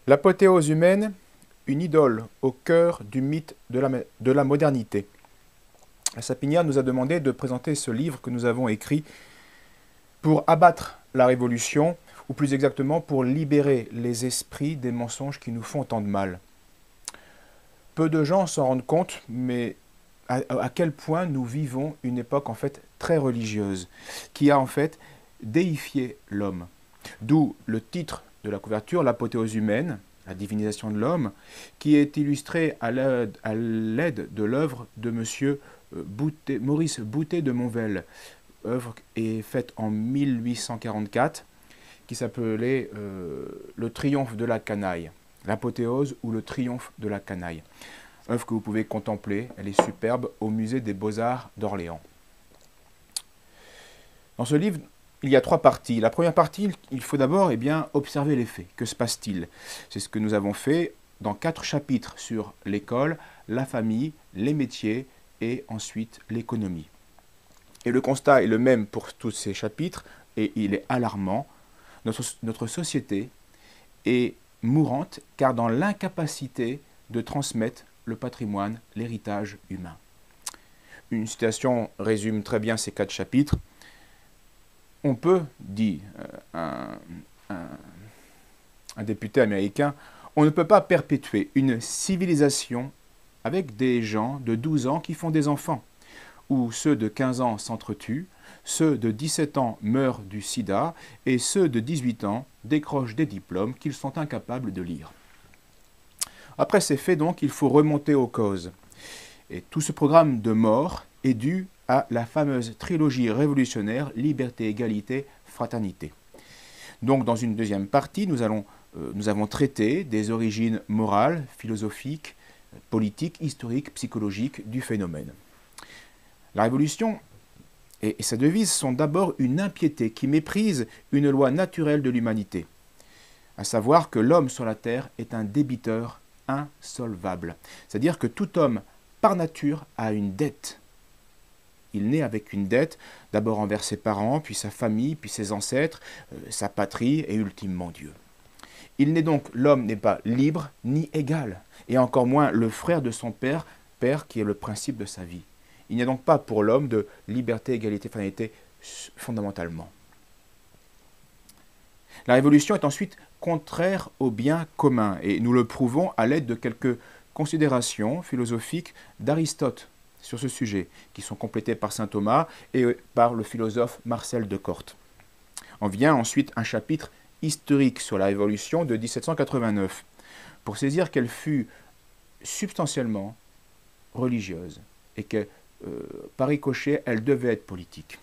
L'apothéose humaine, une idole au cœur du mythe de la modernité. La Sapinière nous a demandé de présenter ce livre que nous avons écrit pour abattre la révolution, ou plus exactement pour libérer les esprits des mensonges qui nous font tant de mal. Peu de gens s'en rendent compte, mais à quel point nous vivons une époque en fait très religieuse, qui a en fait déifié l'homme. D'où le titre de la couverture, l'apothéose humaine, la divinisation de l'homme, qui est illustré à l'aide de l'œuvre de monsieur Maurice Boutet de Monvel. Œuvre est faite en 1844, qui s'appelait Le triomphe de la canaille, l'apothéose ou le triomphe de la canaille. Œuvre que vous pouvez contempler, elle est superbe, au musée des Beaux-Arts d'Orléans. Dans ce livre, il y a trois parties. La première partie, il faut d'abord observer les faits. Que se passe-t-il? C'est ce que nous avons fait dans 4 chapitres sur l'école, la famille, les métiers et ensuite l'économie. Et le constat est le même pour tous ces chapitres et il est alarmant. Notre société est mourante car dans l'incapacité de transmettre le patrimoine, l'héritage humain. Une citation résume très bien ces 4 chapitres. On peut, dit un député américain, on ne peut pas perpétuer une civilisation avec des gens de 12 ans qui font des enfants, où ceux de 15 ans s'entretuent, ceux de 17 ans meurent du sida et ceux de 18 ans décrochent des diplômes qu'ils sont incapables de lire. Après ces faits, donc, il faut remonter aux causes. Et tout ce programme de mort est dû à la fameuse trilogie révolutionnaire Liberté, Égalité, Fraternité. Donc dans une deuxième partie, nous avons traité des origines morales, philosophiques, politiques, historiques, psychologiques du phénomène. La Révolution et sa devise sont d'abord une impiété qui méprise une loi naturelle de l'humanité, à savoir que l'homme sur la terre est un débiteur insolvable. C'est-à-dire que tout homme, par nature, a une dette. Il naît avec une dette, d'abord envers ses parents, puis sa famille, puis ses ancêtres, sa patrie et ultimement Dieu. L'homme n'est pas libre ni égal, et encore moins le frère de son père, père qui est le principe de sa vie. Il n'y a donc pas pour l'homme de liberté, égalité, fraternité fondamentalement. La Révolution est ensuite contraire au bien commun, et nous le prouvons à l'aide de quelques considérations philosophiques d'Aristote sur ce sujet, qui sont complétées par saint Thomas et par le philosophe Marcel de Corte. En vient ensuite un chapitre historique sur la Révolution de 1789, pour saisir qu'elle fut substantiellement religieuse, et que, par ricochet, elle devait être politique.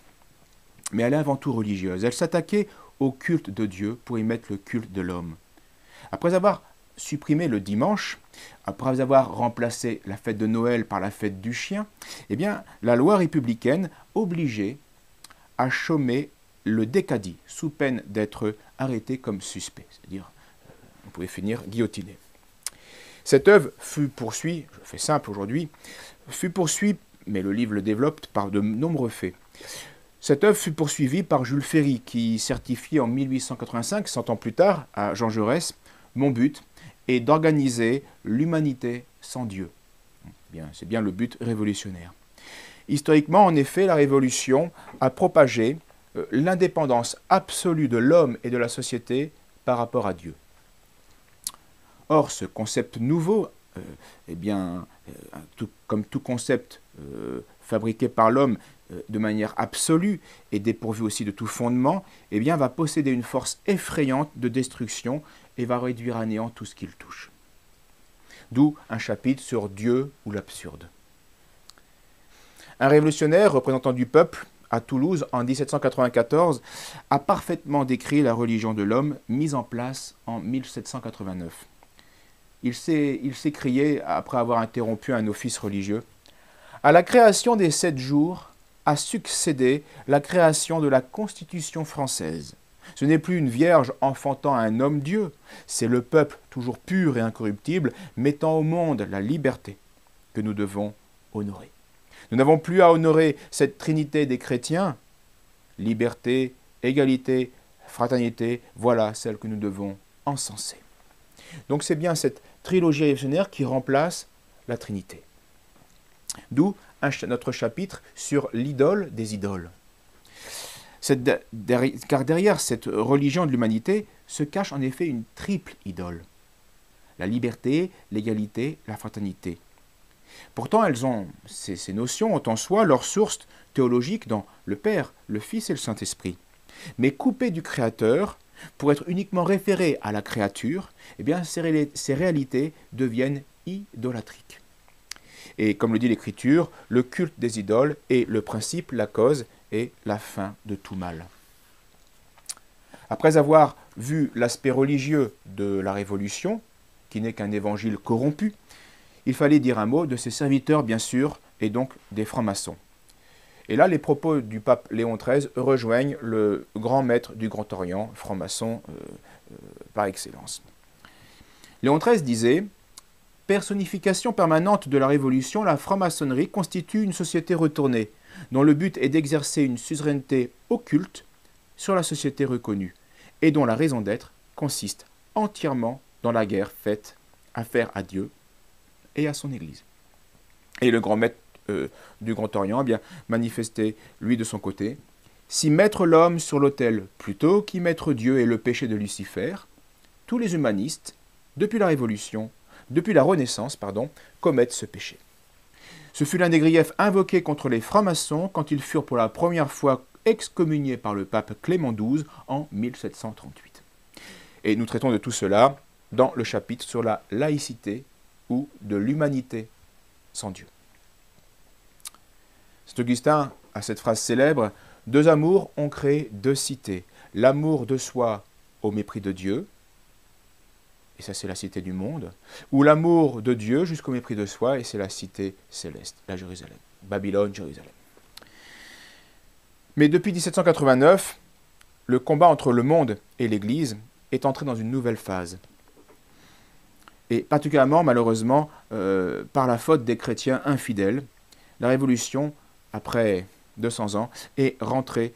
Mais elle est avant tout religieuse. Elle s'attaquait au culte de Dieu pour y mettre le culte de l'homme. Après avoir supprimé le dimanche, après avoir remplacé la fête de Noël par la fête du chien, la loi républicaine obligeait à chômer le décadi, sous peine d'être arrêté comme suspect, c'est-à-dire on pouvait finir guillotiné. Cette œuvre fut poursuivie, je fais simple aujourd'hui, mais le livre le développe par de nombreux faits. Cette œuvre fut poursuivie par Jules Ferry, qui certifie en 1885, 100 ans plus tard, à Jean Jaurès, « Mon but est d'organiser l'humanité sans Dieu ». C'est bien le but révolutionnaire. Historiquement, en effet, la Révolution a propagé l'indépendance absolue de l'homme et de la société par rapport à Dieu. Or, ce concept nouveau, comme tout concept fabriqué par l'homme de manière absolue et dépourvu aussi de tout fondement, va posséder une force effrayante de destruction et va réduire à néant tout ce qu'il touche. D'où un chapitre sur Dieu ou l'absurde. Un révolutionnaire représentant du peuple à Toulouse en 1794 a parfaitement décrit la religion de l'homme mise en place en 1789. Il s'écriait, après avoir interrompu un office religieux, « À la création des 7 jours a succédé la création de la Constitution française. Ce n'est plus une vierge enfantant un homme-dieu, c'est le peuple toujours pur et incorruptible mettant au monde la liberté que nous devons honorer. Nous n'avons plus à honorer cette trinité des chrétiens. Liberté, égalité, fraternité, voilà celle que nous devons encenser. » Donc c'est bien cette trilogie révolutionnaire qui remplace la Trinité. D'où notre chapitre sur l'idole des idoles. Car derrière cette religion de l'humanité se cache en effet une triple idole. La liberté, l'égalité, la fraternité. Pourtant, ces notions ont en soi leur source théologique dans le Père, le Fils et le Saint-Esprit. Mais coupées du Créateur, pour être uniquement référées à la créature, eh bien, ces réalités deviennent idolatriques. Et comme le dit l'Écriture, le culte des idoles est le principe, la cause et la fin de tout mal. Après avoir vu l'aspect religieux de la Révolution, qui n'est qu'un évangile corrompu, il fallait dire un mot de ses serviteurs, bien sûr, et donc des francs-maçons. Et là, les propos du pape Léon XIII rejoignent le grand maître du Grand Orient, franc-maçon par excellence. Léon XIII disait « Personnification permanente de la Révolution, la franc-maçonnerie constitue une société retournée, dont le but est d'exercer une suzeraineté occulte sur la société reconnue, et dont la raison d'être consiste entièrement dans la guerre faite à faire à Dieu et à son Église. » Et le grand maître du Grand Orient a bien manifesté, lui de son côté, « Si mettre l'homme sur l'autel plutôt qu'y mettre Dieu et le péché de Lucifer, tous les humanistes, depuis la Révolution, depuis la Renaissance, commettent ce péché. » Ce fut l'un des griefs invoqués contre les francs-maçons quand ils furent pour la première fois excommuniés par le pape Clément XII en 1738. Et nous traitons de tout cela dans le chapitre sur la laïcité ou de l'humanité sans Dieu. Saint Augustin a cette phrase célèbre « Deux amours ont créé deux cités, l'amour de soi au mépris de Dieu, et ça c'est la cité du monde, ou l'amour de Dieu jusqu'au mépris de soi, et c'est la cité céleste, la Jérusalem, Babylone, Jérusalem. » Mais depuis 1789, le combat entre le monde et l'Église est entré dans une nouvelle phase. Et particulièrement, malheureusement, par la faute des chrétiens infidèles, la Révolution, après 200 ans, est entrée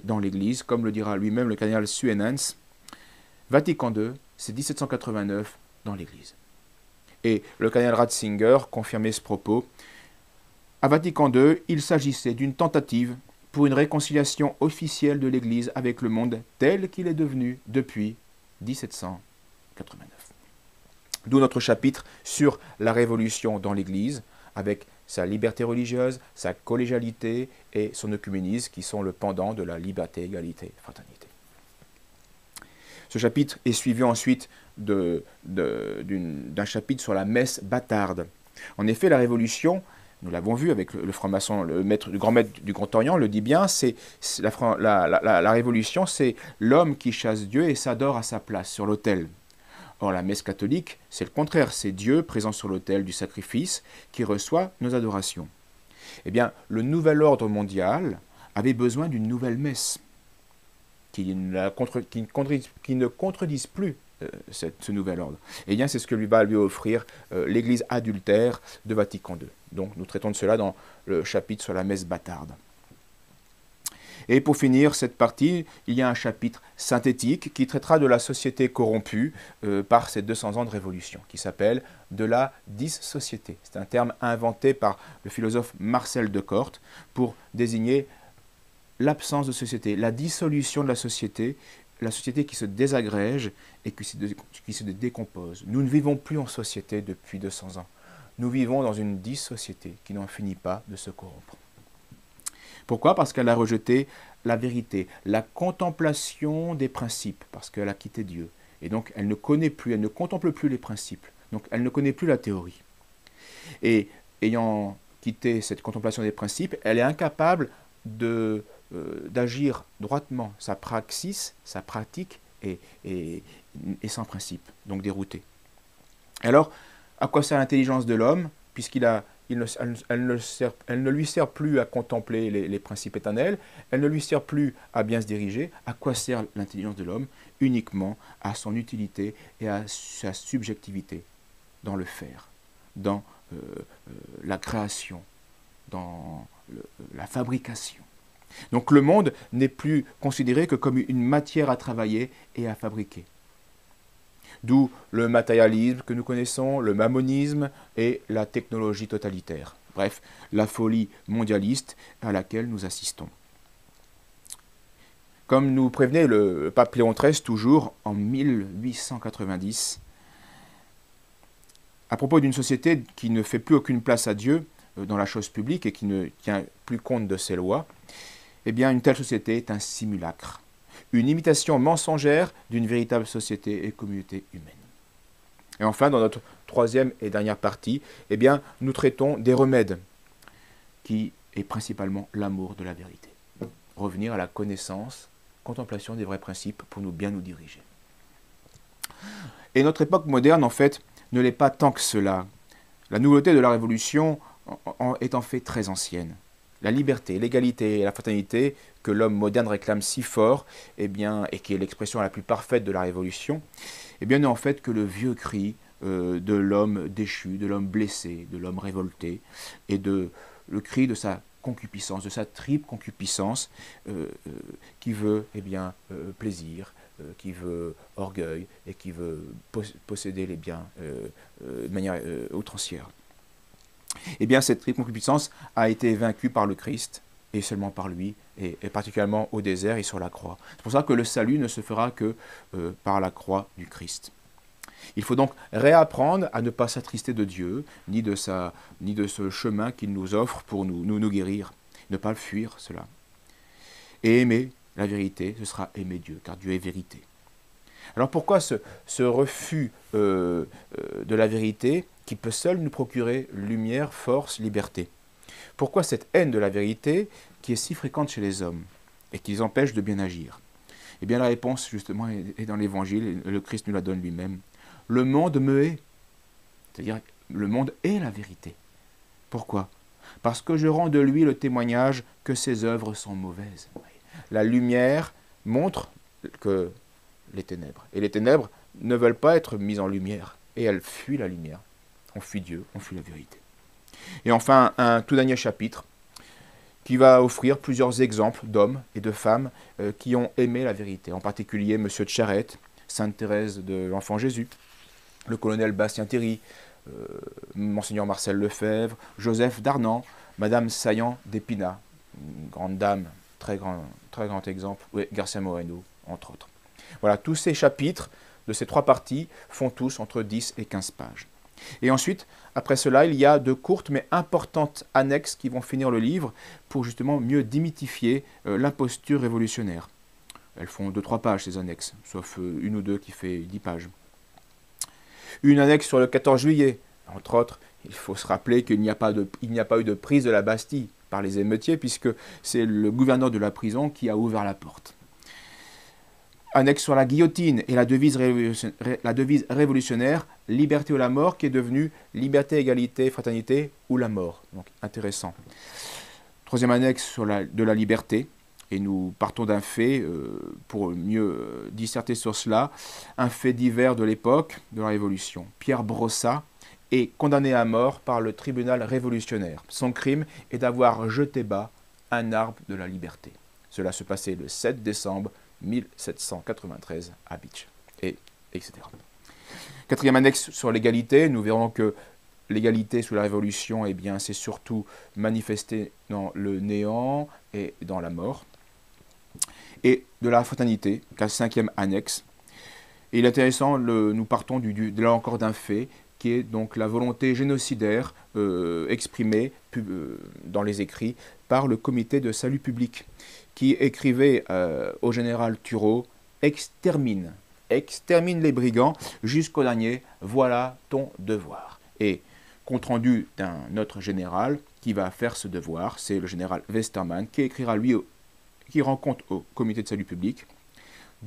dans l'Église, comme le dira lui-même le cardinal Suenens. Vatican II, c'est 1789 dans l'Église. Et le cardinal Ratzinger confirmait ce propos. À Vatican II, il s'agissait d'une tentative pour une réconciliation officielle de l'Église avec le monde tel qu'il est devenu depuis 1789. D'où notre chapitre sur la Révolution dans l'Église, avec sa liberté religieuse, sa collégialité et son œcuménisme, qui sont le pendant de la liberté, égalité, fraternité. Ce chapitre est suivi ensuite d'un chapitre sur la messe bâtarde. En effet, la Révolution, nous l'avons vu avec le franc-maçon, le grand maître du Grand Orient, le dit bien, la Révolution, c'est l'homme qui chasse Dieu et s'adore à sa place, sur l'autel. Or, la messe catholique, c'est le contraire, c'est Dieu présent sur l'autel du sacrifice qui reçoit nos adorations. Eh bien, le nouvel ordre mondial avait besoin d'une nouvelle messe qui ne contredise plus ce nouvel ordre. Eh bien, c'est ce que va lui offrir l'Église adultère de Vatican II. Donc, nous traitons de cela dans le chapitre sur la messe bâtarde. Et pour finir cette partie, il y a un chapitre synthétique qui traitera de la société corrompue par ces 200 ans de révolution, qui s'appelle « de la dissociété ». C'est un terme inventé par le philosophe Marcel Decourt pour désigner l'absence de société, la dissolution de la société qui se désagrège et qui se décompose. Nous ne vivons plus en société depuis 200 ans. Nous vivons dans une dissociété qui n'en finit pas de se corrompre. Pourquoi? Parce qu'elle a rejeté la vérité, la contemplation des principes, parce qu'elle a quitté Dieu. Et donc, elle ne connaît plus, elle ne contemple plus les principes. Donc, elle ne connaît plus la théorie. Et ayant quitté cette contemplation des principes, elle est incapable d'agir droitement. Sa praxis, sa pratique est sans principe, donc déroutée. Alors, à quoi sert l'intelligence de l'homme, elle ne lui sert plus à contempler les principes éternels, elle ne lui sert plus à bien se diriger. À quoi sert l'intelligence de l'homme? Uniquement à son utilité et à sa subjectivité dans le faire, dans la création, dans la fabrication. Donc le monde n'est plus considéré que comme une matière à travailler et à fabriquer. D'où le matérialisme que nous connaissons, le mammonisme et la technologie totalitaire. Bref, la folie mondialiste à laquelle nous assistons. Comme nous prévenait le pape Léon XIII toujours en 1890, à propos d'une société qui ne fait plus aucune place à Dieu dans la chose publique et qui ne tient plus compte de ses lois, eh bien une telle société est un simulacre, une imitation mensongère d'une véritable société et communauté humaine. Et enfin, dans notre troisième et dernière partie, eh bien, nous traitons des remèdes, qui est principalement l'amour de la vérité. Revenir à la connaissance, contemplation des vrais principes pour bien nous diriger. Et notre époque moderne, en fait, ne l'est pas tant que cela. La nouveauté de la Révolution est en fait très ancienne. La liberté, l'égalité et la fraternité que l'homme moderne réclame si fort, eh bien, et qui est l'expression la plus parfaite de la Révolution, eh bien, n'est en fait que le vieux cri de l'homme déchu, de l'homme blessé, de l'homme révolté, et le cri de sa concupiscence, de sa triple concupiscence, qui veut plaisir, qui veut orgueil et qui veut posséder les biens de manière outrancière. Eh bien, cette triple concupiscence a été vaincue par le Christ, et seulement par lui, et particulièrement au désert et sur la croix. C'est pour ça que le salut ne se fera que par la croix du Christ. Il faut donc réapprendre à ne pas s'attrister de Dieu, ni de ce chemin qu'il nous offre pour nous guérir. Ne pas le fuir, cela. Et aimer la vérité, ce sera aimer Dieu, car Dieu est vérité. Alors pourquoi ce refus de la vérité qui peut seul nous procurer lumière, force, liberté? Pourquoi cette haine de la vérité qui est si fréquente chez les hommes et qui les empêche de bien agir? Eh bien la réponse justement est dans l'Évangile, et le Christ nous la donne lui-même. Le monde me hait, c'est-à-dire le monde est la vérité. Pourquoi? Parce que je rends de lui le témoignage que ses œuvres sont mauvaises. La lumière montre que les ténèbres. Et les ténèbres ne veulent pas être mises en lumière. Et elles fuient la lumière. On fuit Dieu, on fuit la vérité. Et enfin, un tout dernier chapitre qui va offrir plusieurs exemples d'hommes et de femmes qui ont aimé la vérité. En particulier, M. de Charette, Sainte Thérèse de l'Enfant Jésus, le colonel Bastien Théry, Monseigneur Marcel Lefebvre, Joseph d'Arnan, Madame Saillant d'Épinat, une grande dame, très grand exemple, oui, Garcia Moreno, entre autres. Voilà, tous ces chapitres de ces trois parties font tous entre 10 et 15 pages. Et ensuite, après cela, il y a de courtes mais importantes annexes qui vont finir le livre pour justement mieux démythifier l'imposture révolutionnaire. Elles font 2-3 pages, ces annexes, sauf une ou deux qui fait 10 pages. Une annexe sur le 14 juillet, entre autres, il faut se rappeler qu'il n'y a pas eu de prise de la Bastille par les émeutiers, puisque c'est le gouverneur de la prison qui a ouvert la porte. Annexe sur la guillotine et la devise révolutionnaire, liberté ou la mort, qui est devenue liberté, égalité, fraternité ou la mort. Donc intéressant. Troisième annexe de la liberté, et nous partons d'un fait pour mieux disserter sur cela, un fait divers de l'époque de la Révolution. Pierre Brossat est condamné à mort par le tribunal révolutionnaire. Son crime est d'avoir jeté bas un arbre de la liberté. Cela se passait le 7 décembre 1793 à Bitche, etc. Quatrième annexe sur l'égalité, nous verrons que l'égalité sous la Révolution, eh bien, c'est surtout manifesté dans le néant et dans la mort. Et de la fraternité, cinquième annexe. Et il est intéressant, nous partons là encore d'un fait, qui est donc la volonté génocidaire exprimée dans les écrits par le comité de salut public, qui écrivait au général Turreau « Extermine les brigands jusqu'au dernier, voilà ton devoir ». Et compte rendu d'un autre général qui va faire ce devoir, c'est le général Westermann, qui écrira lui, qui rend compte au comité de salut public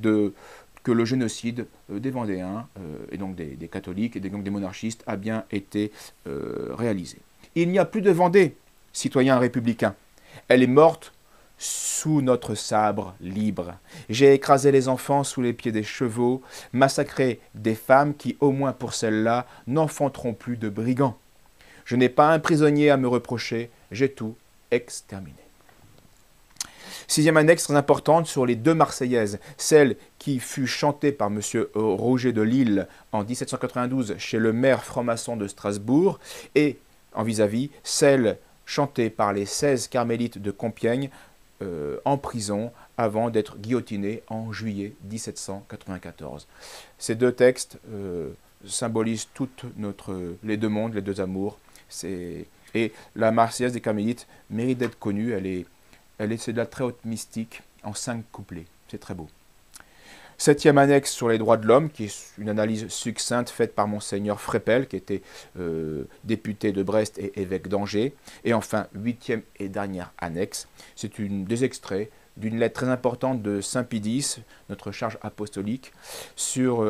que le génocide des Vendéens, et donc des catholiques et donc des monarchistes, a bien été réalisé. Il n'y a plus de Vendée, citoyens républicains. Elle est morte sous notre sabre libre. J'ai écrasé les enfants sous les pieds des chevaux, massacré des femmes qui, au moins pour celles-là, n'enfanteront plus de brigands. Je n'ai pas un prisonnier à me reprocher, j'ai tout exterminé. 6e annexe très importante sur les deux Marseillaises, celle qui fut chantée par M. Roger de Lille en 1792 chez le maire franc-maçon de Strasbourg, et en vis-à-vis, celle chantée par les 16 carmélites de Compiègne en prison avant d'être guillotinés en juillet 1794. Ces deux textes symbolisent les deux mondes, les deux amours. Et la Marseillaise des Carmélites mérite d'être connue. C'est de la très haute mystique en 5 couplets. C'est très beau. 7e annexe sur les droits de l'homme, qui est une analyse succincte faite par Monseigneur Frépel, qui était député de Brest et évêque d'Angers. Et enfin, 8e et dernière annexe, c'est des extraits d'une lettre très importante de Saint Pie X, notre charge apostolique,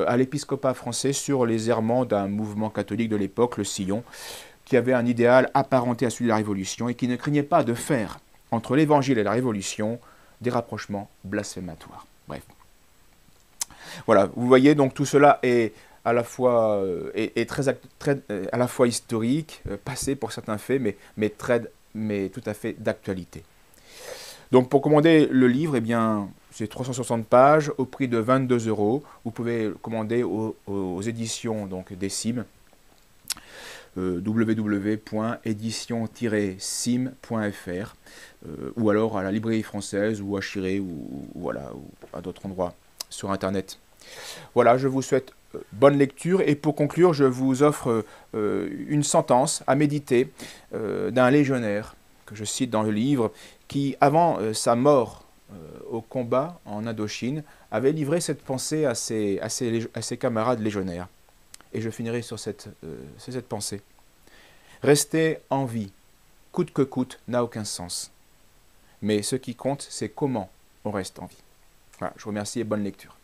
à l'épiscopat français sur les errements d'un mouvement catholique de l'époque, le Sillon, qui avait un idéal apparenté à celui de la Révolution et qui ne craignait pas de faire, entre l'Évangile et la Révolution, des rapprochements blasphématoires. Bref. Voilà, vous voyez, donc tout cela est à la fois, à la fois historique, passé pour certains faits, mais tout à fait d'actualité. Donc pour commander le livre, eh bien, c'est 360 pages au prix de 22 €. Vous pouvez le commander aux éditions donc, des CIM, www.édition-sim.fr ou alors à la librairie française ou à Chiré ou à d'autres endroits sur Internet. Voilà, je vous souhaite bonne lecture et pour conclure, je vous offre une sentence à méditer d'un légionnaire que je cite dans le livre qui, avant sa mort au combat en Indochine, avait livré cette pensée à ses camarades légionnaires. Et je finirai sur cette pensée. Rester en vie, coûte que coûte, n'a aucun sens. Mais ce qui compte, c'est comment on reste en vie. Voilà, je vous remercie et bonne lecture.